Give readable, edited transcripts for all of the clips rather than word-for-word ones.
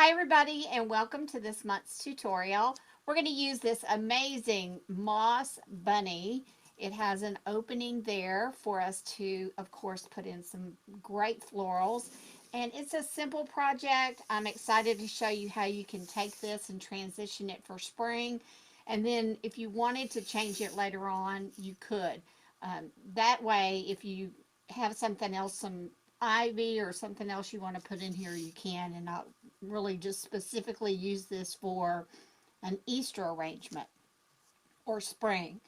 Hi everybody and welcome to this month's tutorial. We're going to use this amazing moss bunny. It has an opening there for us to, of course, put in some great florals. And it's a simple project. I'm excited to show you how you can take this and transition it for spring. And then if you wanted to change it later on, you could. That way, if you have something else, some ivy or something else you want to put in here, you can, and not really just specifically use this for an Easter arrangement or spring.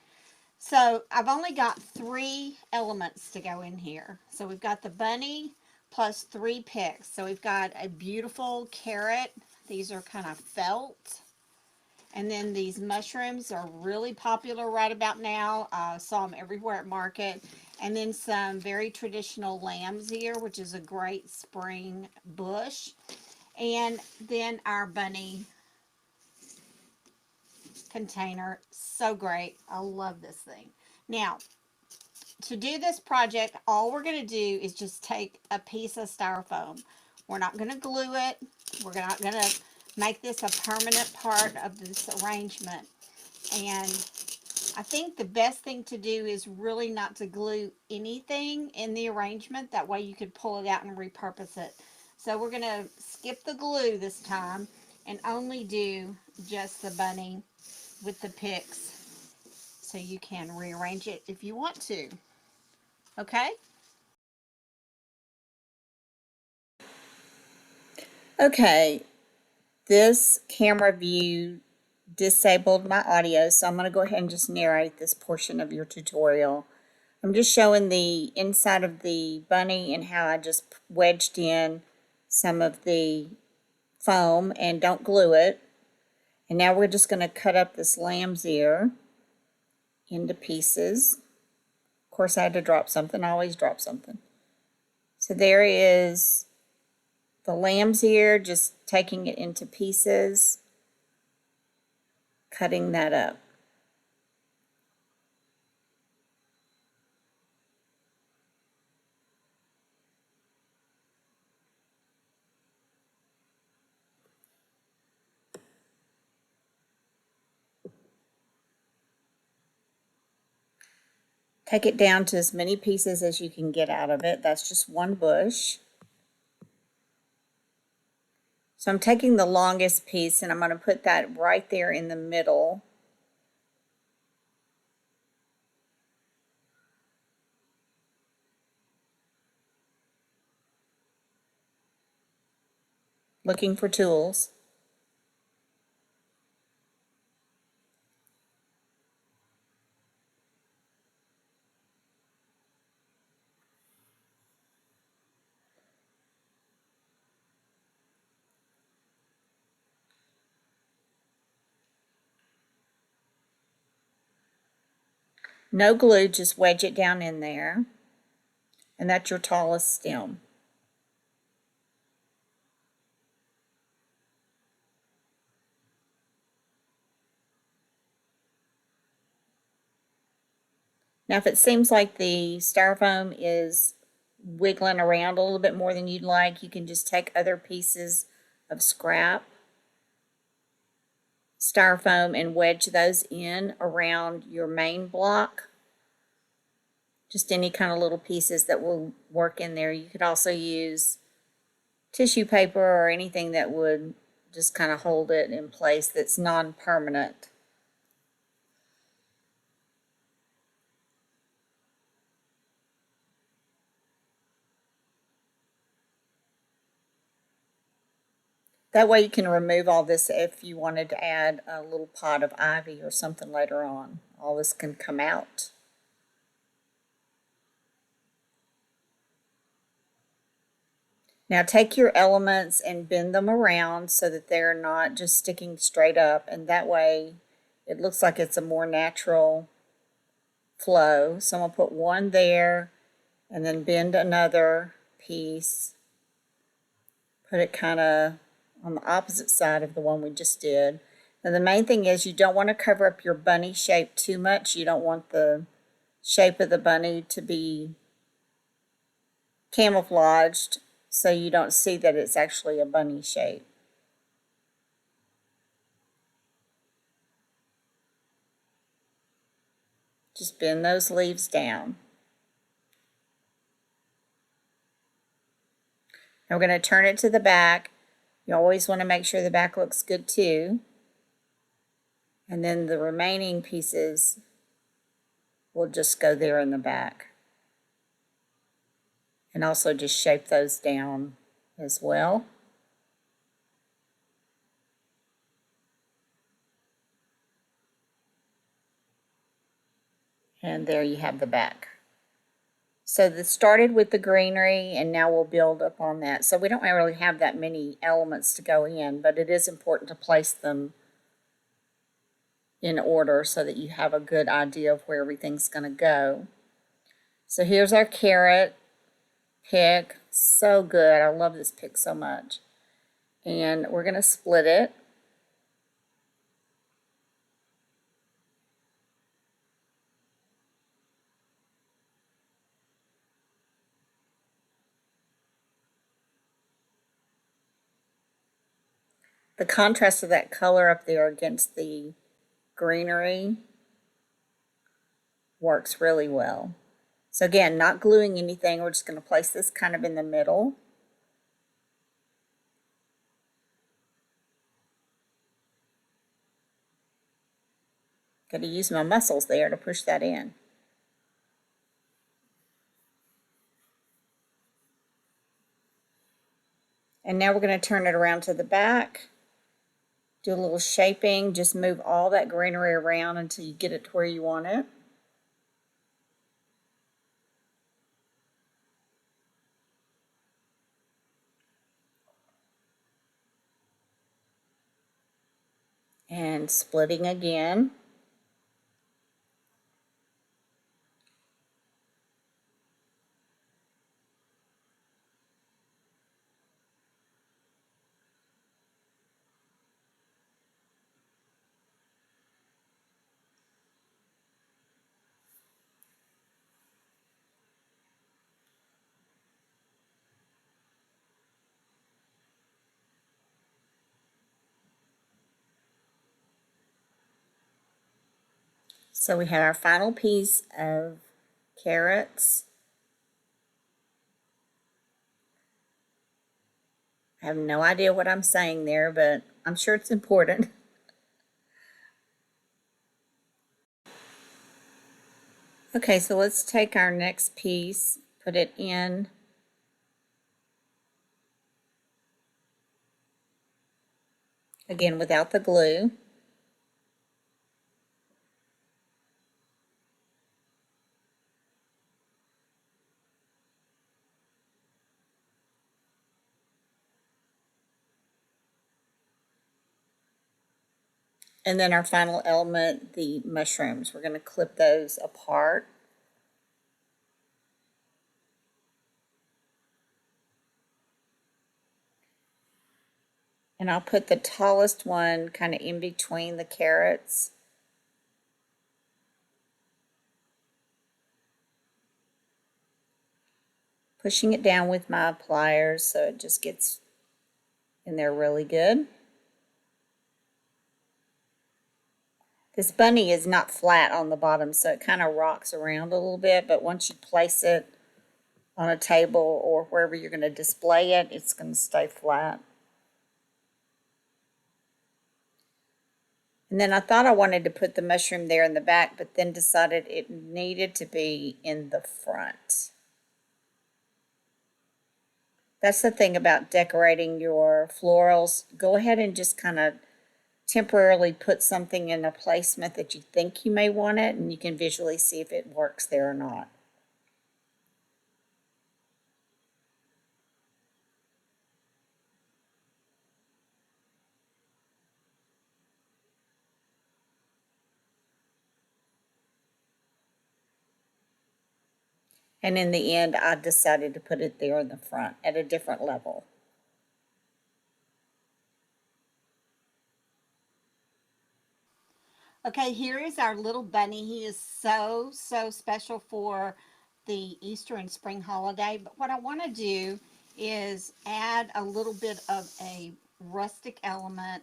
So I've only got 3 elements to go in here. So we've got the bunny plus 3 picks. So we've got a beautiful carrot. These are kind of felt. And then these mushrooms are really popular right about now. I saw them everywhere at market. And then some very traditional lamb's ear, which is a great spring bush. And then our bunny container. So great. I love this thing. Now, to do this project, all we're going to do is just take a piece of styrofoam. We're not going to glue it. We're not going to make this a permanent part of this arrangement. And I think the best thing to do is really not to glue anything in the arrangement. That way you could pull it out and repurpose it. So we're going to skip the glue this time and only do just the bunny with the picks, so you can rearrange it if you want to. Okay? Okay, this camera view disabled my audio, so I'm going to go ahead and just narrate this portion of your tutorial. I'm just showing the inside of the bunny and how I just wedged in some of the foam and don't glue it. And now we're just going to cut up this lamb's ear into pieces. Of course, I had to drop something. I always drop something. So there is the lamb's ear, just taking it into pieces, cutting that up. Take it down to as many pieces as you can get out of it. That's just one bush. So I'm taking the longest piece and I'm going to put that right there in the middle. Looking for tools. No glue, just wedge it down in there. And that's your tallest stem. Now if it seems like the styrofoam is wiggling around a little bit more than you'd like, you can just take other pieces of scrap styrofoam and wedge those in around your main block. Just any kind of little pieces that will work in there. You could also use tissue paper or anything that would just kind of hold it in place that's non-permanent. That way you can remove all this if you wanted to add a little pot of ivy or something later on. All this can come out. Now take your elements and bend them around so that they're not just sticking straight up, and that way it looks like it's a more natural flow. So I'm going to put one there and then bend another piece. Put it kind of on the opposite side of the one we just did. Now the main thing is you don't want to cover up your bunny shape too much. You don't want the shape of the bunny to be camouflaged so you don't see that it's actually a bunny shape. Just bend those leaves down. Now we're going to turn it to the back. You always want to make sure the back looks good too. And then the remaining pieces will just go there in the back. And also just shape those down as well. And there you have the back. So this started with the greenery, and now we'll build up on that. So we don't really have that many elements to go in, but it is important to place them in order so that you have a good idea of where everything's going to go. So here's our carrot pick. So good. I love this pick so much. And we're going to split it. The contrast of that color up there against the greenery works really well. So again, not gluing anything. We're just going to place this kind of in the middle. Got to use my muscles there to push that in. And now we're going to turn it around to the back. Do a little shaping. Just move all that greenery around until you get it to where you want it. And splitting again. So we have our final piece of carrots. I have no idea what I'm saying there, but I'm sure it's important. Okay, so let's take our next piece, put it in. Again, without the glue. And then our final element, the mushrooms. We're going to clip those apart. And I'll put the tallest one kind of in between the carrots. Pushing it down with my pliers so it just gets in there really good. This bunny is not flat on the bottom, so it kind of rocks around a little bit, but once you place it on a table or wherever you're going to display it, it's going to stay flat. And then I thought I wanted to put the mushroom there in the back, but then decided it needed to be in the front. That's the thing about decorating your florals. Go ahead and just kind of temporarily put something in a placement that you think you may want it, and you can visually see if it works there or not. And in the end, I decided to put it there in the front at a different level. Okay, here is our little bunny. He is so, so special for the Easter and spring holiday. But what I want to do is add a little bit of a rustic element.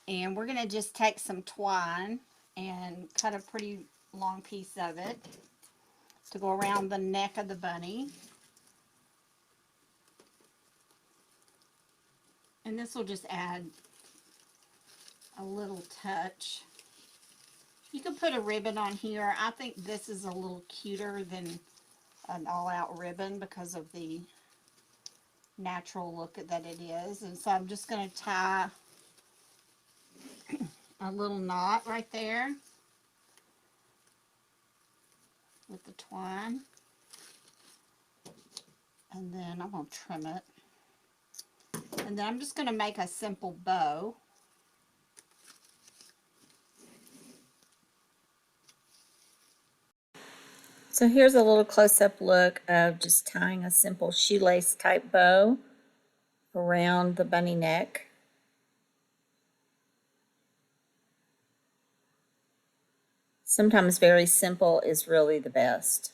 And we're going to just take some twine and cut a pretty long piece of it to go around the neck of the bunny. And this will just add a little touch. You can put a ribbon on here. I think this is a little cuter than an all-out ribbon because of the natural look that it is. And so I'm just going to tie a little knot right there with the twine. And then I'm going to trim it. And then I'm just going to make a simple bow. So here's a little close-up look of just tying a simple shoelace type bow around the bunny neck. Sometimes very simple is really the best.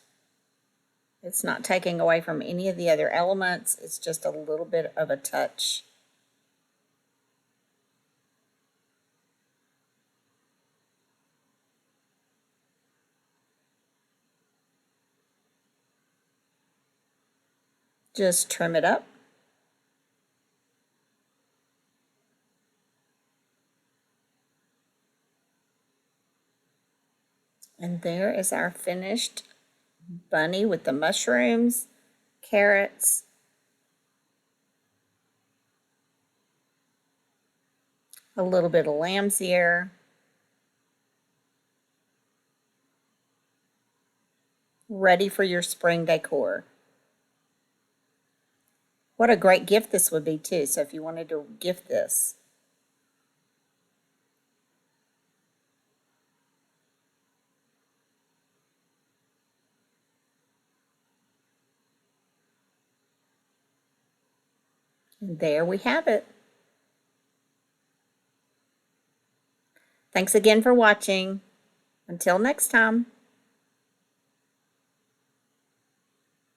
It's not taking away from any of the other elements, it's just a little bit of a touch. Just trim it up. And there is our finished bunny with the mushrooms, carrots, a little bit of lamb's ear, ready for your spring decor. What a great gift this would be too, so if you wanted to gift this. And there we have it. Thanks again for watching. Until next time.